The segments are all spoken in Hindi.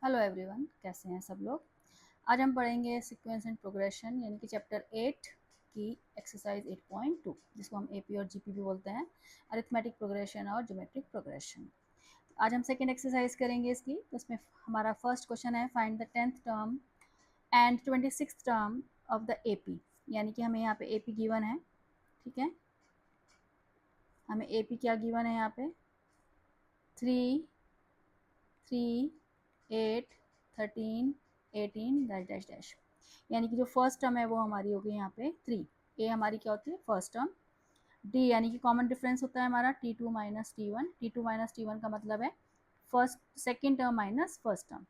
हेलो एवरीवन, कैसे हैं सब लोग। आज हम पढ़ेंगे सीक्वेंस एंड प्रोग्रेशन यानी कि चैप्टर 8 की एक्सरसाइज 8.2 जिसको हम एपी और जीपी भी बोलते हैं, अरिथमेटिक प्रोग्रेशन और ज्योमेट्रिक प्रोग्रेशन। आज हम सेकेंड एक्सरसाइज करेंगे इसकी। तो उसमें हमारा फर्स्ट क्वेश्चन है find the 10th term and 26th term of the AP. यानी कि हमें यहाँ पे एपी गिवन है, ठीक है। हमें एपी क्या गिवन है यहाँ पे 3, 3, 8, 13, 18 डैश डैश डैश। यानी कि जो फर्स्ट टर्म है वो हमारी होगी यहाँ पे 3। ए हमारी क्या होती है फर्स्ट टर्म। डी यानी कि कॉमन डिफरेंस होता है हमारा T2 minus T1। T2 minus T1 का मतलब है first second term minus first term.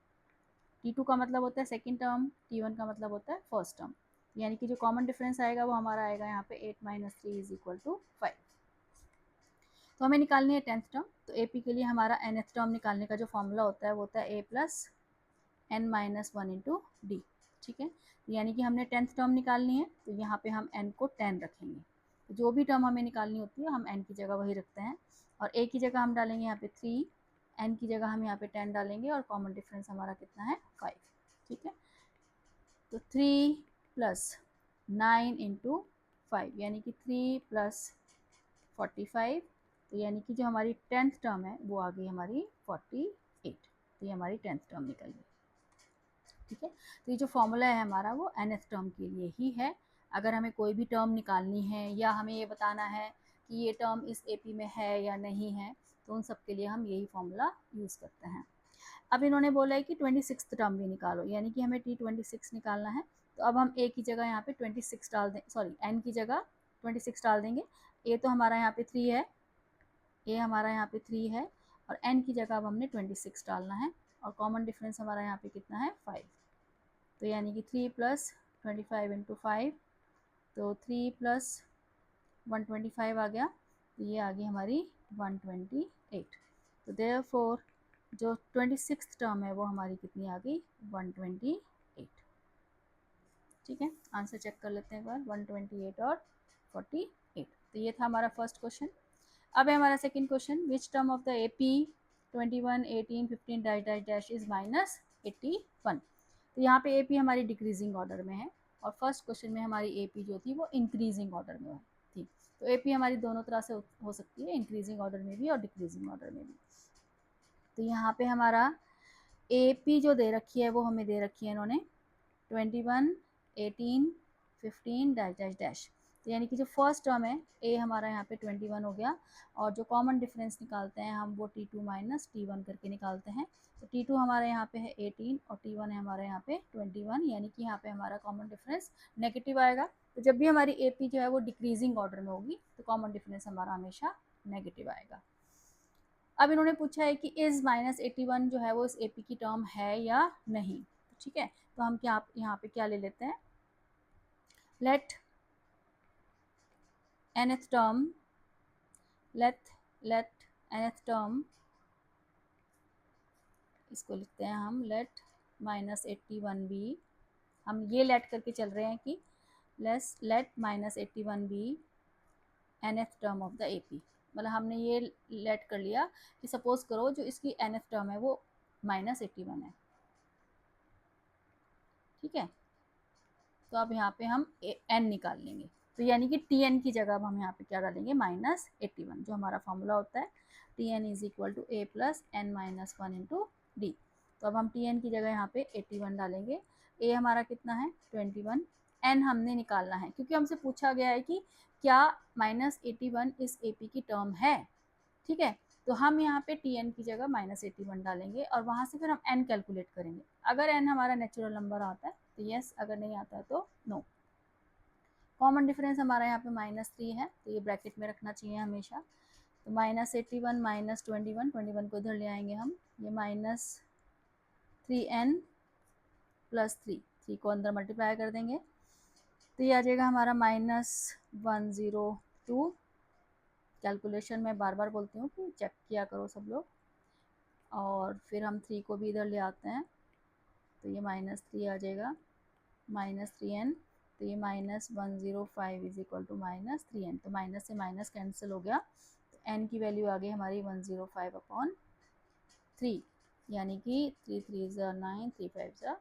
T2 का मतलब होता है सेकेंड टर्म, T1 का मतलब होता है फर्स्ट टर्म। यानी कि जो कॉमन डिफरेंस आएगा वो हमारा आएगा यहाँ पे 8 माइनस 3 इज इक्वल टू 5। तो हमें निकालनी है 10th टर्म। तो एपी के लिए हमारा nth टर्म निकालने का जो फॉर्मूला होता है वो होता है a plus n minus 1 into D, ठीक है। यानी कि हमने 10th टर्म निकालनी है तो यहाँ पे हम n को 10 रखेंगे। तो जो भी टर्म हमें निकालनी होती है हम n की जगह वही रखते हैं, और a की जगह हम डालेंगे यहाँ पे 3, n की जगह हम यहाँ पे 10 डालेंगे, और कॉमन डिफरेंस हमारा कितना है 5, ठीक है। तो 3 प्लस 9 इंटू 5 यानी कि 3 प्लस 45। तो यानी कि जो हमारी 10th टर्म है वो आ गई हमारी 48। तो ये हमारी 10th टर्म निकल गई, ठीक है। तो ये जो फॉर्मूला है हमारा वो nth टर्म के लिए ही है। अगर हमें कोई भी टर्म निकालनी है या हमें ये बताना है कि ये टर्म इस एपी में है या नहीं है, तो उन सब के लिए हम यही फॉर्मूला यूज़ करते हैं। अब इन्होंने बोला है कि 26th टर्म भी निकालो, यानी कि हमें T26 निकालना है। तो अब हम ए की जगह यहाँ पे 26 डाल दें, सॉरी एन की जगह 26 डाल देंगे। ए तो हमारा यहाँ पे 3 है, ए हमारा यहाँ पे 3 है, और एन की जगह अब हमने 26 डालना है, और कॉमन डिफरेंस हमारा यहाँ पे कितना है 5। तो यानी कि 3 प्लस 25 इंटू 5, तो 3 प्लस 125 आ गया। तो ये आ गई हमारी 128। तो देयरफॉर जो 26th टर्म है वो हमारी कितनी आ गई 128, ठीक है। आंसर चेक कर लेते हैं एक बार, 128 और 48। तो ये था हमारा फर्स्ट क्वेश्चन। अब है हमारा second question, which term of the AP 21, 18, 15 dash dash dash is minus 81। तो यहाँ पे एपी हमारी डिक्रीजिंग ऑर्डर में है, और फर्स्ट क्वेश्चन में हमारी एपी जो थी वो इंक्रीजिंग ऑर्डर में थी। तो एपी हमारी दोनों तरह से हो सकती है, इंक्रीजिंग ऑर्डर में भी और डिक्रीजिंग ऑर्डर में भी। तो यहाँ पे हमारा एपी जो दे रखी है वो हमें दे रखी है इन्होंने 21, 18, 15 डैश डैश डैश। तो यानी कि जो फर्स्ट टर्म है ए हमारा यहाँ पे 21 हो गया, और जो कॉमन डिफरेंस निकालते हैं हम वो T2 माइनस T1 करके निकालते हैं। तो T2 हमारे यहाँ पे है 18 और T1 है हमारे यहाँ पे 21, यानी कि यहाँ पे हमारा कॉमन डिफरेंस नेगेटिव आएगा। तो जब भी हमारी AP जो है वो डिक्रीजिंग ऑर्डर में होगी तो कॉमन डिफरेंस हमारा हमेशा नेगेटिव आएगा। अब इन्होंने पूछा है कि इज माइनस 81 जो है वो इस AP की टर्म है या नहीं, ठीक है। तो हम क्या यहाँ पे क्या ले लेते हैं, let nth term, let nth term, इसको लिखते हैं हम let माइनस 81 बी। हम ये लेट करके चल रहे हैं कि let minus 81 B nth term of the AP. मतलब हमने ये लेट कर लिया कि सपोज करो जो इसकी nth टर्म है वो माइनस 81 है, ठीक है। तो अब यहाँ पे हम n निकाल लेंगे। तो यानी कि Tn की जगह अब हम यहाँ पे क्या डालेंगे माइनस 81, जो हमारा फॉर्मूला होता है Tn is equal to a plus n minus 1 into D. तो अब हम Tn की जगह यहाँ पे 81 डालेंगे। a हमारा कितना है 21, n हमने निकालना है क्योंकि हमसे पूछा गया है कि क्या माइनस 81 इस AP की टर्म है, ठीक है। तो हम यहाँ पे Tn की जगह माइनस 81 डालेंगे, और वहाँ से फिर हम n कैलकुलेट करेंगे। अगर n हमारा नेचुरल नंबर आता है तो यस, अगर नहीं आता है तो नो। कॉमन डिफरेंस हमारा यहाँ पे -3 है, तो ये ब्रैकेट में रखना चाहिए हमेशा। तो -81 माइनस 21 को इधर ले आएंगे हम, ये -3n प्लस 3 को अंदर मल्टीप्लाई कर देंगे। तो ये आ जाएगा हमारा -102। कैलकुलेशन में बार बार बोलती हूँ कि चेक किया करो सब लोग। और फिर हम 3 को भी इधर ले आते हैं, तो ये -3 आ जाएगा, -3n। तो ये -105 इज इक्वल टू -3n। तो माइनस से माइनस कैंसिल हो गया, तो n की वैल्यू आ गई हमारी 105/3। यानी कि 3 3 ज़ा 9, 3 5 ज़ा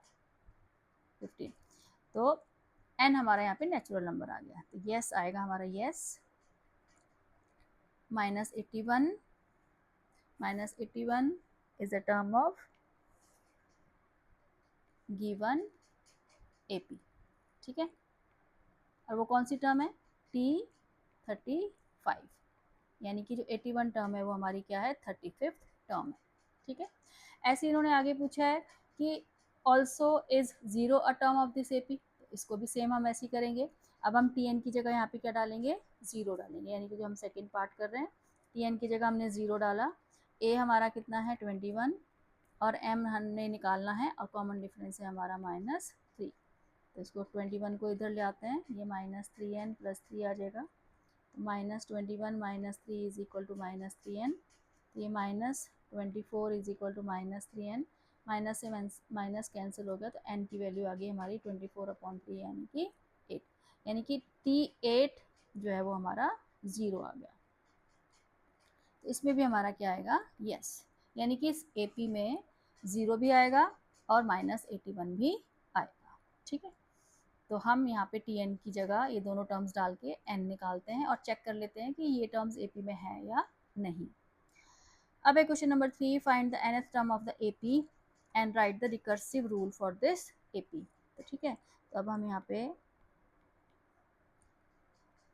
15। तो n हमारा यहाँ पे नेचुरल नंबर आ गया, तो यस आएगा हमारा yes. -81 is a term of given AP, ठीक है। और वो कौन सी टर्म है, T35, यानी कि जो 81 टर्म है वो हमारी क्या है, 35th टर्म है, ठीक है। ऐसे इन्होंने आगे पूछा है कि also is 0 a term of this AP, तो इसको भी सेम हम ऐसे ही करेंगे। अब हम TN की जगह यहाँ पे क्या डालेंगे, 0 डालेंगे, यानी कि जो हम सेकेंड पार्ट कर रहे हैं TN की जगह हमने 0 डाला। A हमारा कितना है 21 और M हमने निकालना है और कॉमन डिफरेंस है हमारा -3, तो इसको 21 को इधर ले आते हैं, ये -3n + 3 आ जाएगा, तो -21 - 3 इज इक्वल टू -3n, ये -24 is equal to -3n, minus से माइनस कैंसिल हो गया, तो n की वैल्यू आ गई हमारी 24/3 यानी कि 8, यानी कि T8 जो है वो हमारा 0 आ गया। तो इसमें भी हमारा क्या आएगा, यस, यानी कि इस AP में 0 भी आएगा और -81 भी आएगा, ठीक है। तो हम यहाँ पे TN की जगह ये दोनों टर्म्स डाल के n निकालते हैं और चेक कर लेते हैं कि ये टर्म्स AP में है या नहीं। अब है question number 3, find the nth term of the AP and right the recursive rule for this AP, तो ठीक है। तो अब हम यहाँ पे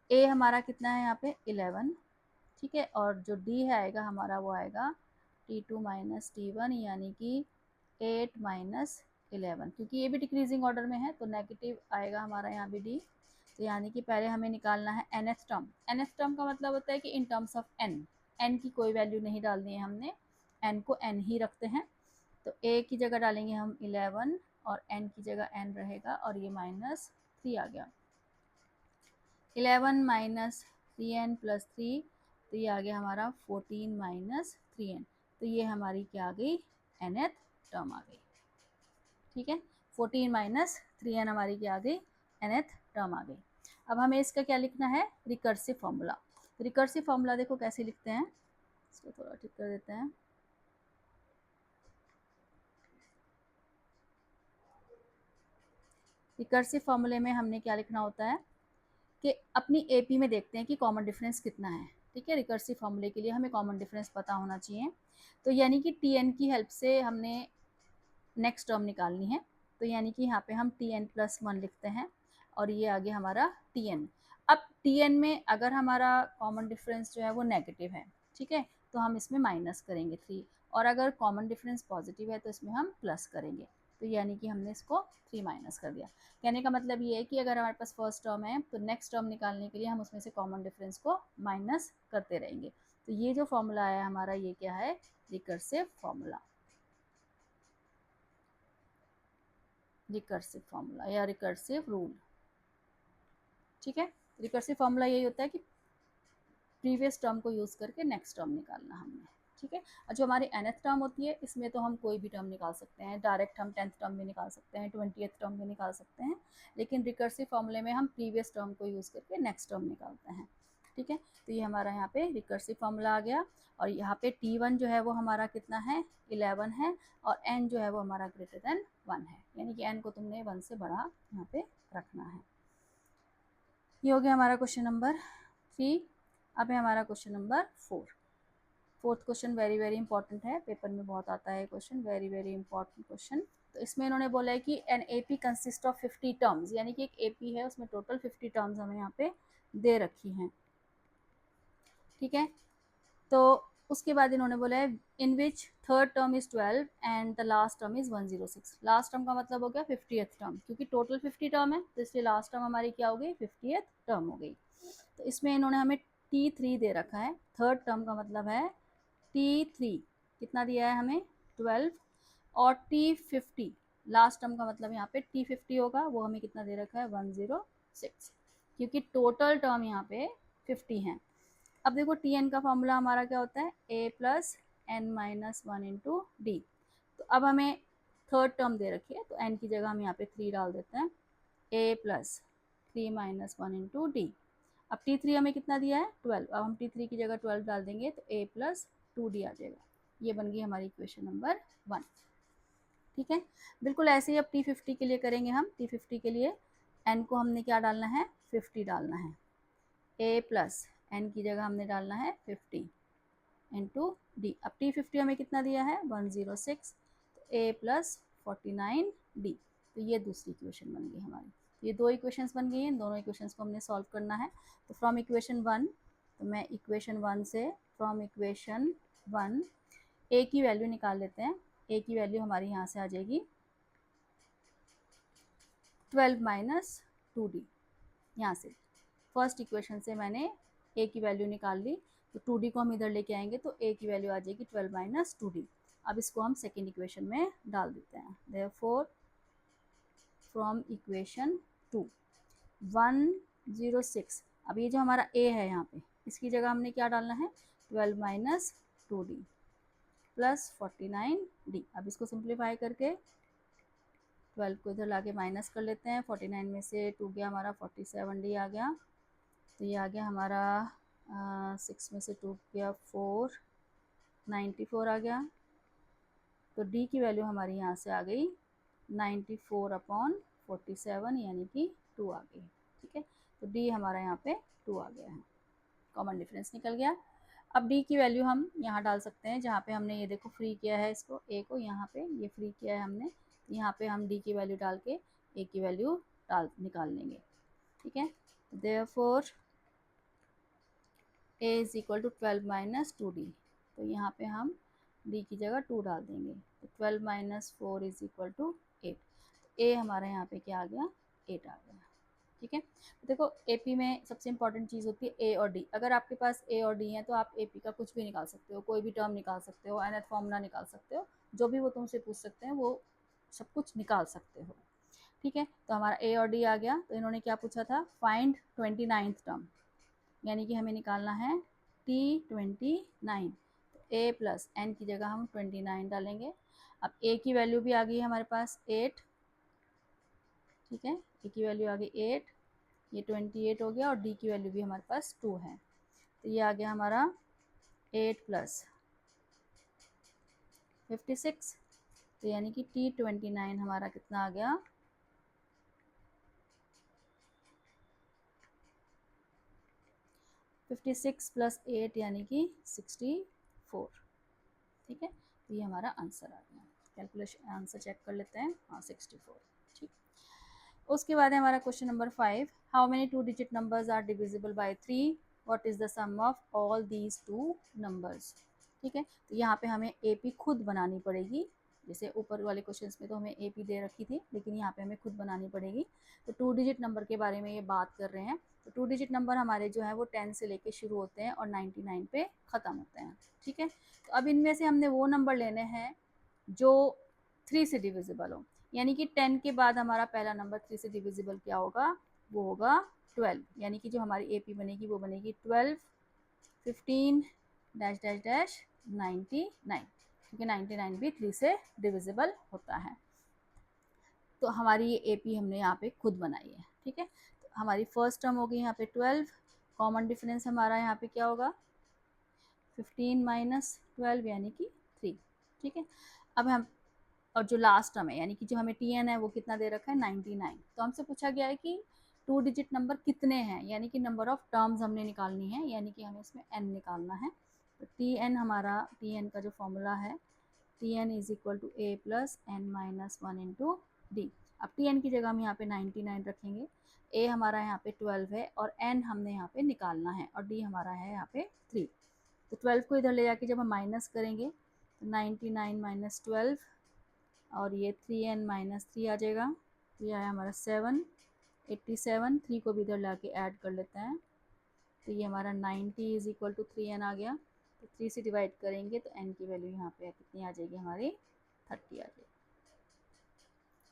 A हमारा कितना है यहाँ पे 11, ठीक है, और जो D है आएगा हमारा वो आएगा T2 - T1, यानी कि 8 - 11, क्योंकि ये भी डिक्रीजिंग ऑर्डर में है तो नेगेटिव आएगा हमारा यहाँ भी D। तो यानी कि पहले हमें निकालना है nth टर्म। nth टर्म का मतलब होता है कि इन टर्म्स ऑफ n की कोई वैल्यू नहीं डालनी है हमने, n को n ही रखते हैं। तो A की जगह डालेंगे हम 11 और n की जगह n रहेगा, और ये -3 आ गया, 11 - 3n + 3, तो ये आ गया हमारा 14 - 3n, तो ये हमारी क्या आ गई, nth टर्म आ गई, ठीक है। 14 - 3n हमारी क्या आ गई, nth टर्म आ गई। अब हमें इसका क्या लिखना है, रिकर्सिव फॉर्मूला। रिकर्सिव फॉर्मूला देखो कैसे लिखते हैं, इसको थोड़ा ठीक कर देते हैं। रिकर्सिव फॉर्मूले में हमने क्या लिखना होता है कि अपनी AP में देखते हैं कि कॉमन डिफरेंस कितना है, ठीक है। रिकर्सिव फॉर्मूले के लिए हमें कॉमन डिफरेंस पता होना चाहिए, तो यानी कि TN की हेल्प से हमने नेक्स्ट टर्म निकालनी है, तो यानी कि यहाँ पे हम TN + 1 लिखते हैं और ये आ गया हमारा TN। अब TN में अगर हमारा कॉमन डिफरेंस जो है वो नेगेटिव है, ठीक है, तो हम इसमें माइनस करेंगे 3, और अगर कॉमन डिफरेंस पॉजिटिव है तो इसमें हम प्लस करेंगे, तो यानी कि हमने इसको 3 माइनस कर दिया। कहने का मतलब ये है कि अगर हमारे पास फर्स्ट टर्म है तो नेक्स्ट टर्म निकालने के लिए हम उसमें से कॉमन डिफरेंस को माइनस करते रहेंगे। तो ये जो फॉर्मूला है हमारा, ये क्या है, रिकर्सिव फॉर्मूला, रिकर्सिव फॉर्मूला या रिकर्सिव रूल, ठीक है। रिकर्सिव फॉर्मूला यही होता है कि प्रीवियस टर्म को यूज़ करके नेक्स्ट टर्म निकालना हमने, ठीक है। और जो हमारी nth टर्म होती है इसमें तो हम कोई भी टर्म निकाल सकते हैं, डायरेक्ट हम 10th टर्म भी निकाल सकते हैं, 20th टर्म भी निकाल सकते हैं, लेकिन रिकर्सिव फॉर्मूले में हम प्रीवियस टर्म को यूज़ करके नेक्स्ट टर्म निकालते हैं, ठीक है। तो ये हमारा यहाँ पे रिकर्सिव फॉर्मूला आ गया, और यहाँ पे T1 जो है वो हमारा कितना है, 11 है, और n जो है वो हमारा ग्रेटर देन 1 है, यानी कि n को तुमने 1 से बड़ा यहाँ पे रखना है। ये हो गया हमारा क्वेश्चन नंबर 3। अब है हमारा question number 4। Fourth question very very important है, पेपर में बहुत आता है question, very very important question. तो इसमें इन्होंने बोला है कि an AP consist of 50 terms, यानी कि एक AP है उसमें टोटल 50 टर्म्स हमें यहाँ पे दे रखी हैं, ठीक है। तो उसके बाद इन्होंने बोला है in which third term is 12 and the last term is 106। Last term का मतलब हो गया 50th टर्म, क्योंकि टोटल 50 टर्म है तो इसलिए लास्ट टर्म हमारी क्या हो गई, 50th टर्म हो गई। तो इसमें इन्होंने हमें T3 दे रखा है, थर्ड टर्म का मतलब है T3 कितना दिया है हमें, 12, और T50 लास्ट टर्म का मतलब यहाँ पे T50 होगा, वो हमें कितना दे रखा है, 106, क्योंकि टोटल टर्म यहाँ पे 50 हैं। अब देखो TN का फॉर्मूला हमारा क्या होता है, A + n - 1 × D। तो अब हमें थर्ड टर्म दे रखी है तो n की जगह हम यहाँ पे 3 डाल देते हैं, A + 3 - 1 × D। अब T3 हमें कितना दिया है, 12, अब हम T3 की जगह 12 डाल देंगे तो A + 2D आ जाएगा। ये बन गई हमारी इक्वेशन नंबर 1। ठीक है, बिल्कुल ऐसे ही अब T50 के लिए करेंगे हम। T50 के लिए n को हमने क्या डालना है, 50 डालना है। a प्लस n की जगह हमने डालना है 50 इंटू डी। अब T50 हमें कितना दिया है, 106, तो a प्लस 49d। तो ये दूसरी इक्वेशन बन गई हमारी। ये दो इक्वेशंस बन गई हैं, दोनों इक्वेशंस को हमने सॉल्व करना है। तो फ्रॉम इक्वेशन 1, तो मैं इक्वेशन 1 से, फ्रॉम इक्वेशन 1 a की वैल्यू निकाल लेते हैं। a की वैल्यू हमारी यहाँ से आ जाएगी 12 माइनस 2d। यहाँ से फर्स्ट इक्वेशन से मैंने a की वैल्यू निकाल ली, तो 2d को हम इधर लेके आएंगे तो a की वैल्यू आ जाएगी 12 माइनस 2d। अब इसको हम सेकेंड इक्वेशन में डाल देते हैं। देयरफॉर फ्रॉम इक्वेशन 2 106, अब ये जो हमारा a है यहाँ पे, इसकी जगह हमने क्या डालना है, 12 माइनस 2d प्लस 49d। अब इसको सिंप्लीफाई करके 12 को इधर लाके माइनस कर लेते हैं। 49 में से 2 गया हमारा, 47d आ गया। तो ये आ गया हमारा 6 में से 2 गया 4, 94 आ गया। तो d की वैल्यू हमारी यहाँ से आ गई 94/47 यानी कि 2 आ गई। ठीक है, तो d हमारा यहाँ पे 2 आ गया है, कॉमन डिफरेंस निकल गया। अब d की वैल्यू हम यहाँ डाल सकते हैं, जहाँ पे हमने ये देखो फ्री किया है इसको, a को यहाँ पे ये फ्री किया है हमने, यहाँ पे हम d की वैल्यू डाल के a की वैल्यू निकाल लेंगे। ठीक है, therefore a is equal to 12 minus 2d। तो यहाँ पे हम d की जगह 2 डाल देंगे, तो 12 माइनस 4 इज इक्वल टू 8। तो a हमारा यहाँ पे क्या आ गया, 8 आ गया। ठीक है, तो देखो AP में सबसे इंपॉर्टेंट चीज़ होती है A और D। अगर आपके पास A और D है तो आप AP का कुछ भी निकाल सकते हो, कोई भी टर्म निकाल सकते हो, nth फॉर्मूला निकाल सकते हो, जो भी वो तुमसे पूछ सकते हैं वो सब कुछ निकाल सकते हो। ठीक है, तो हमारा A और D आ गया। तो इन्होंने क्या पूछा था, फाइंड 29th टर्म, यानी कि हमें निकालना है T29। तो A प्लस n की जगह हम 29 डालेंगे। अब A की वैल्यू भी आ गई हमारे पास 8। ठीक है, A की वैल्यू आ गई 8, ये 28 हो गया, और d की वैल्यू भी हमारे पास 2 है। तो ये आ गया हमारा 8 प्लस 56। तो यानी कि T29 हमारा कितना आ गया, 56 प्लस 8 यानी कि 64। ठीक है, तो ये हमारा आंसर आ गया। कैलकुलेशन आंसर चेक कर लेते हैं, हाँ 64। ठीक, उसके बाद है हमारा question number 5, how many 2 digit numbers are divisible by 3, what is the sum of all these 2 numbers. ठीक है, तो यहाँ पे हमें AP खुद बनानी पड़ेगी। जैसे ऊपर वाले क्वेश्चंस में तो हमें AP दे रखी थी, लेकिन यहाँ पे हमें खुद बनानी पड़ेगी। तो 2 डिजिट नंबर के बारे में ये बात कर रहे हैं। तो 2 डिजिट नंबर हमारे जो है वो 10 से लेके शुरू होते हैं और 99 पे ख़त्म होते हैं। ठीक है, तो अब इनमें से हमने वो नंबर लेने हैं जो 3 से डिविजिबल हो, यानी कि 10 के बाद हमारा पहला नंबर 3 से डिविजिबल क्या होगा, वो होगा 12। यानी कि जो हमारी AP बनेगी वो बनेगी 12, 15 डैश डैश डैश 99, क्योंकि 99 भी 3 से डिविजिबल होता है। तो हमारी ये AP हमने यहाँ पे खुद बनाई है। ठीक है, तो हमारी फर्स्ट टर्म होगी यहाँ पे 12, कॉमन डिफरेंस हमारा यहाँ पे क्या होगा, 15 माइनस 12 यानी कि 3। ठीक है, अब हम, और जो लास्ट टर्म है यानी कि जो हमें TN है वो कितना दे रखा है, 99। तो हमसे पूछा गया है कि 2 डिजिट नंबर कितने हैं, यानी कि नंबर ऑफ टर्म्स हमने निकालनी है, यानी कि हमें इसमें n निकालना है। तो TN हमारा, TN का जो फॉर्मूला है, TN is equal to A plus n minus 1 into D. अब TN की जगह हम यहाँ पे 99 रखेंगे, A हमारा यहाँ पे 12 है और n हमने यहाँ पे निकालना है, और D हमारा है यहाँ पे 3। तो 12 को इधर ले जाके जब हम माइनस करेंगे तो 99 माइनस 12, और ये 3n माइनस 3 आ जाएगा। तो ये आया हमारा 7, 87। 3 को भी इधर ला के ऐड कर लेते हैं, तो ये हमारा 90 इज इक्वल टू 3n आ गया। तो 3 से डिवाइड करेंगे तो n की वैल्यू यहाँ पे कितनी आ जाएगी हमारी, 30 आ जाएगी।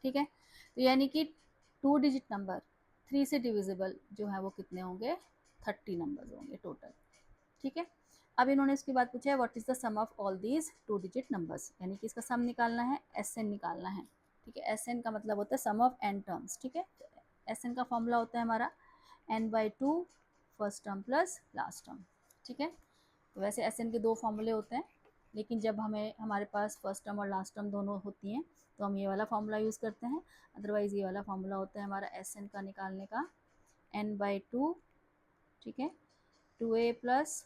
ठीक है, तो यानी कि 2 डिजिट नंबर 3 से डिविजिबल जो है वो कितने होंगे, 30 नंबर्स होंगे टोटल। ठीक है, अब इन्होंने इसके बाद पूछा है what is the sum of all these 2 digit numbers, यानी कि इसका सम निकालना है, SN निकालना है। ठीक है, SN का मतलब होता है सम ऑफ n टर्म्स। ठीक है, SN का फॉर्मूला होता है हमारा n/2 first term plus last term. ठीक है, तो वैसे SN के दो फॉर्मूले होते हैं, लेकिन जब हमारे पास फर्स्ट टर्म और लास्ट टर्म दोनों होती हैं तो हम ये वाला फार्मूला यूज़ करते हैं। अदरवाइज़ ये वाला फार्मूला होता है हमारा SN का निकालने का n/2, ठीक है, 2a plus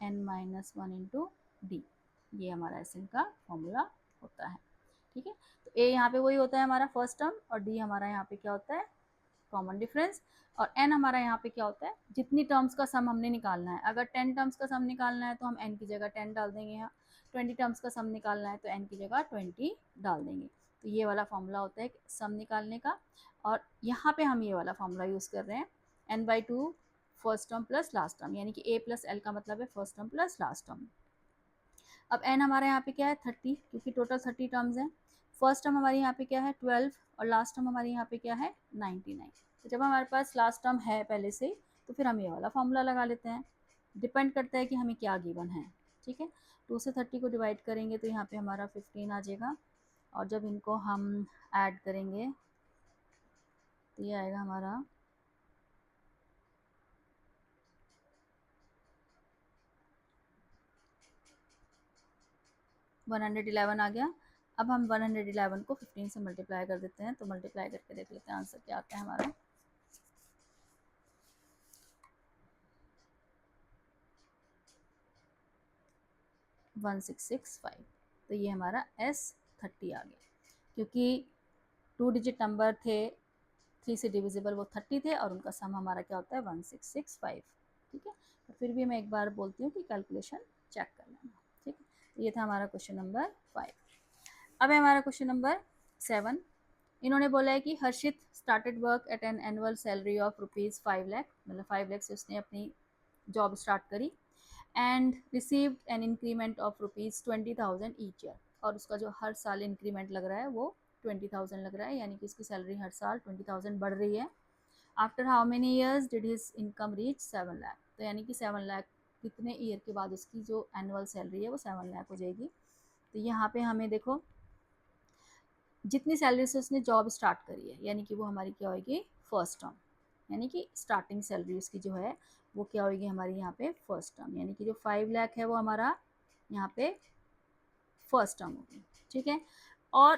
n-1 into D, ये हमारा SN का फॉर्मूला होता है। ठीक है, तो a यहाँ पे वही होता है हमारा फर्स्ट टर्म और d हमारा यहाँ पे क्या होता है, कॉमन डिफरेंस, और n हमारा यहाँ पे क्या होता है, जितनी टर्म्स का सम हमने निकालना है। अगर 10 टर्म्स का सम निकालना है तो हम n की जगह 10 डाल देंगे, यहाँ 20 टर्म्स का सम निकालना है तो n की जगह 20 डाल देंगे। तो ये वाला फॉर्मूला होता है सम निकालने का, और यहाँ पे हम ये वाला फॉर्मूला यूज़ कर रहे हैं n/2 first term plus last term, यानी कि a प्लस l का मतलब है first term plus last term. अब n हमारा यहाँ पे क्या है 30, क्योंकि टोटल 30 टर्म्स हैं। फर्स्ट टर्म हमारी यहाँ पे क्या है 12 और लास्ट टर्म हमारी यहाँ पे क्या है 99। तो जब हमारे पास लास्ट टर्म है पहले से, तो फिर हम ये वाला फॉर्मूला लगा लेते हैं। डिपेंड करता है कि हमें क्या गिवन है। ठीक है, 2 से 30 को डिवाइड करेंगे तो यहाँ पे हमारा 15 आ जाएगा, और जब इनको हम ऐड करेंगे तो ये आएगा हमारा 111 आ गया। अब हम 111 को 15 से मल्टीप्लाई कर देते हैं, तो मल्टीप्लाई करके देख लेते हैं आंसर क्या आता है हमारा। $1665, तो ये हमारा S30 आ गया, क्योंकि 2 डिजिट नंबर थे, 3 से डिविजिबल वो 30 थे, और उनका सम हमारा क्या होता है 1665। ठीक है, तो फिर भी मैं एक बार बोलती हूँ कि कैलकुलेशन चेक कर लेना। ठीक है, तो ये था हमारा क्वेश्चन नंबर 5। अब है हमारा क्वेश्चन नंबर 7। इन्होंने बोला है कि Harshit started work at an annual salary of ₹5 lakh, मतलब 5 लाख से उसने अपनी जॉब स्टार्ट करी, and received an increment of ₹20,000 each year, और उसका जो हर साल इंक्रीमेंट लग रहा है वो 20,000 लग रहा है, यानी कि उसकी सैलरी हर साल 20,000 बढ़ रही है। After how many years did his income reach 7 lakh, तो यानी कि 7 लाख कितने ईयर के बाद उसकी जो एनुअल सैलरी है वो 7 लाख हो जाएगी। तो यहाँ पे हमें देखो जितनी सैलरी से उसने जॉब स्टार्ट करी है, यानी कि वो हमारी क्या होगी फर्स्ट टर्म, यानी कि स्टार्टिंग सैलरी उसकी जो है वो क्या होगी हमारी यहाँ पे फर्स्ट टर्म, यानी कि जो 5 लाख है वो हमारा यहाँ पे फर्स्ट टर्म होगी। ठीक है, और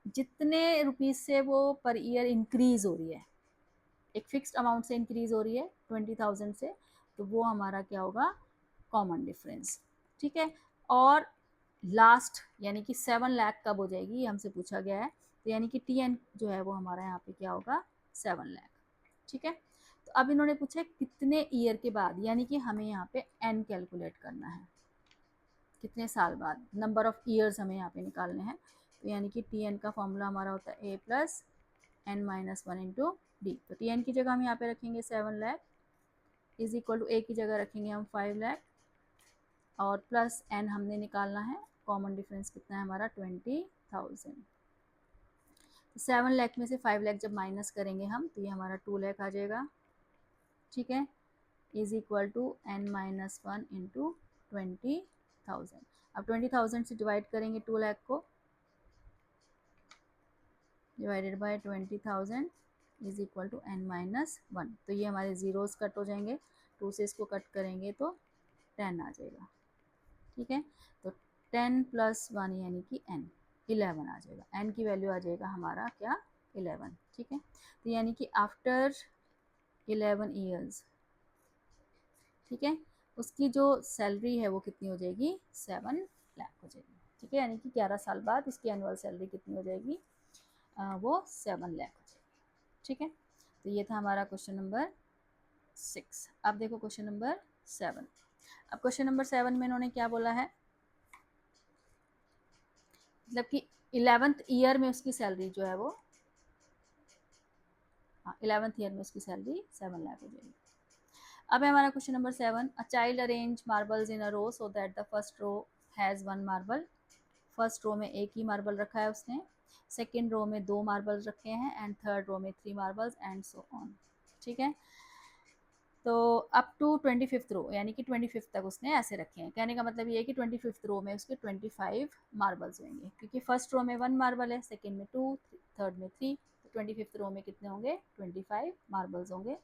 जितने रुपीज़ से वो पर ईयर इंक्रीज हो रही है, एक फिक्स्ड अमाउंट से इंक्रीज हो रही है 20,000 से, तो वो हमारा क्या होगा कॉमन डिफरेंस। ठीक है, और लास्ट यानी कि 7 लाख कब हो जाएगी, ये हमसे पूछा गया है, तो यानी कि TN जो है वो हमारा यहाँ पे क्या होगा 7 लाख। ठीक है, तो अब इन्होंने पूछा कितने ईयर के बाद, यानी कि हमें यहाँ पे n कैलकुलेट करना है, कितने साल बाद, नंबर ऑफ ईयर्स हमें यहाँ पे निकालने हैं। तो यानी कि TN का फॉर्मूला हमारा होता है a plus n-1 into D. तो TN की जगह हम यहाँ पे रखेंगे 7 lakh, is equal to a की जगह रखेंगे हम 5 लाख, और प्लस n हमने निकालना है, कॉमन डिफरेंस कितना है हमारा 20,000। 7 लाख में से 5 लाख जब माइनस करेंगे हम तो ये हमारा 2 लाख आ जाएगा। ठीक है, is equal to n-1 into 20,000। अब 20,000 से डिवाइड करेंगे 2 लाख को, divided by 20,000 is equal to n-1, तो ये हमारे ज़ीरोज़ कट हो जाएंगे, 2 से इसको कट करेंगे तो 10 आ जाएगा। ठीक है, तो 10 प्लस 1 यानी कि n 11 आ जाएगा, n की वैल्यू आ जाएगा हमारा क्या 11। ठीक है, तो यानी कि आफ्टर 11 ईयर्स, ठीक है, उसकी जो सैलरी है वो कितनी हो जाएगी 7 लाख हो जाएगी। ठीक है, यानी कि 11 साल बाद उसकी एनुअल सैलरी कितनी हो जाएगी वो 7 लाख हो जाएगी। ठीक है, तो ये था हमारा क्वेश्चन नंबर 6। अब देखो क्वेश्चन नंबर 7। अब क्वेश्चन नंबर 7 में इन्होंने क्या बोला है, मतलब कि 11th ईयर में उसकी सैलरी जो है वो 11th ईयर में उसकी सैलरी 7 लाख हो जाएगी। अब है हमारा question number 7। A child arrange marbles in a row so that the first row has 1 marble. First row में एक ही मार्बल रखा है उसने, सेकेंड रो में 2 मार्बल्स रखे हैं, एंड थर्ड रो में 3 मार्बल्स, एंड सो ऑन। ठीक है, तो अप टू 25th रो, यानी कि 25th तक उसने ऐसे रखे हैं। कहने का मतलब ये है कि 25th रो में उसके 25 मार्बल्स होंगे, क्योंकि फर्स्ट रो में 1 मार्बल है, सेकेंड में 2, थर्ड में 3, तो 25th रो में कितने होंगे 25 मार्बल्स होंगे।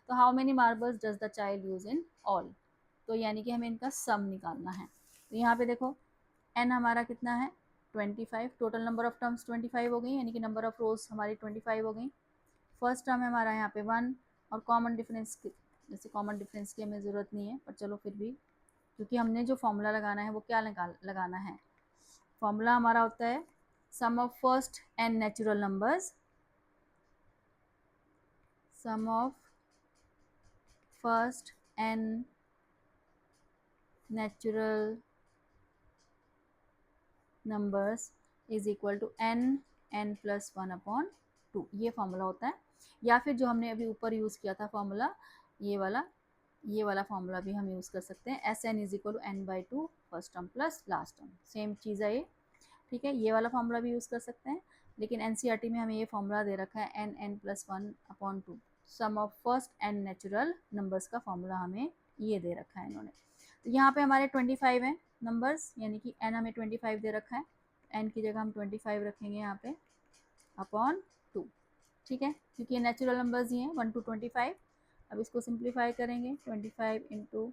तो how many marbles does the child use in all, तो यानी कि हमें इनका सम निकालना है। तो यहाँ पे देखो n हमारा कितना है 25, टोटल नंबर ऑफ टर्म्स 25 हो गई, यानी कि नंबर ऑफ रोज हमारी 25 हो गई। फर्स्ट टर्म है हमारा यहाँ पे 1, और कॉमन डिफरेंस की, जैसे कॉमन डिफरेंस की हमें ज़रूरत नहीं है, पर चलो फिर भी, क्योंकि हमने जो फॉर्मूला लगाना है वो क्या लगाना है, फॉर्मूला हमारा होता है sum of first n natural numbers, sum of first n natural numbers is equal to n plus 1 upon 2, ये फॉर्मूला होता है। या फिर जो हमने अभी ऊपर यूज़ किया था फॉर्मूला, ये वाला फॉर्मूला भी हम यूज़ कर सकते हैं, S N is equal to n by 2 first term plus last term, same चीज़ है ये, ठीक है। ये वाला फॉर्मूला भी यूज़ कर सकते हैं, लेकिन एनसीईआरटी में हमें ये फॉर्मूला दे रखा है n plus 1 upon 2, sum of first n natural numbers का फॉर्मूला हमें ये दे रखा है इन्होंने। तो यहाँ पे हमारे 25 हैं नंबर्स, यानी कि n हमें 25 दे रखा है, n की जगह हम 25 रखेंगे यहाँ पे अपॉन 2, ठीक है, क्योंकि ये नेचुरल नंबर्स ही हैं 1 to 25। अब इसको सिंप्लीफाई करेंगे, 25 इंटू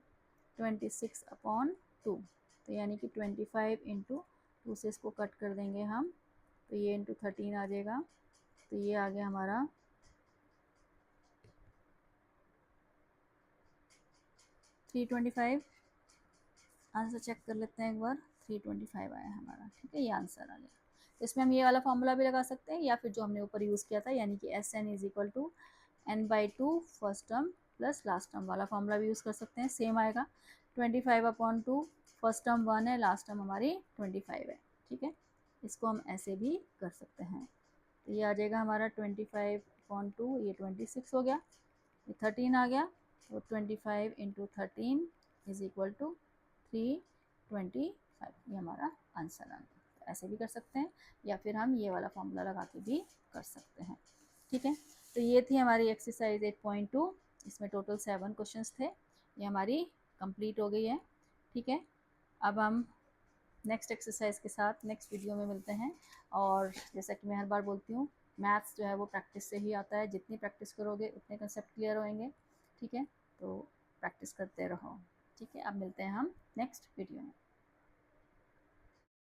26 अपॉन 2, तो यानी कि 25 इंटू 2 से इसको कट कर देंगे हम, तो ये इंटू 13 आ जाएगा, तो ये आ गया हमारा 325। आंसर चेक कर लेते हैं एक बार, 325 आया हमारा, ठीक है, ये आंसर आ गया। तो इसमें हम ये वाला फॉर्मूला भी लगा सकते हैं, या फिर जो हमने ऊपर यूज़ किया था, यानी कि S N is equal to n by 2 first term plus last term वाला फॉर्मूला भी यूज़ कर सकते हैं, सेम आएगा 25 अपॉन 2, फर्स्ट टर्म 1 है, लास्ट टर्म हमारी 25 है, ठीक है। इसको हम ऐसे भी कर सकते हैं, तो ये आ जाएगा हमारा 25 अपॉन 2, ये 26 हो गया, ये 13 आ गया, तो 25 इंटू 13 इज इक्वल टू 325, ये हमारा आंसर आ गया। तो ऐसे भी कर सकते हैं, या फिर हम ये वाला फॉर्मूला लगा के भी कर सकते हैं, ठीक है। तो ये थी हमारी एक्सरसाइज 8.2, इसमें टोटल 7 क्वेश्चंस थे, ये हमारी कंप्लीट हो गई है, ठीक है। अब हम नेक्स्ट एक्सरसाइज के साथ नेक्स्ट वीडियो में मिलते हैं। और जैसा कि मैं हर बार बोलती हूँ, मैथ्स जो है वो प्रैक्टिस से ही आता है, जितनी प्रैक्टिस करोगे उतने कंसेप्ट क्लियर होंगे, ठीक है। तो प्रैक्टिस करते रहो, ठीक है। अब मिलते हैं हम नेक्स्ट वीडियो में।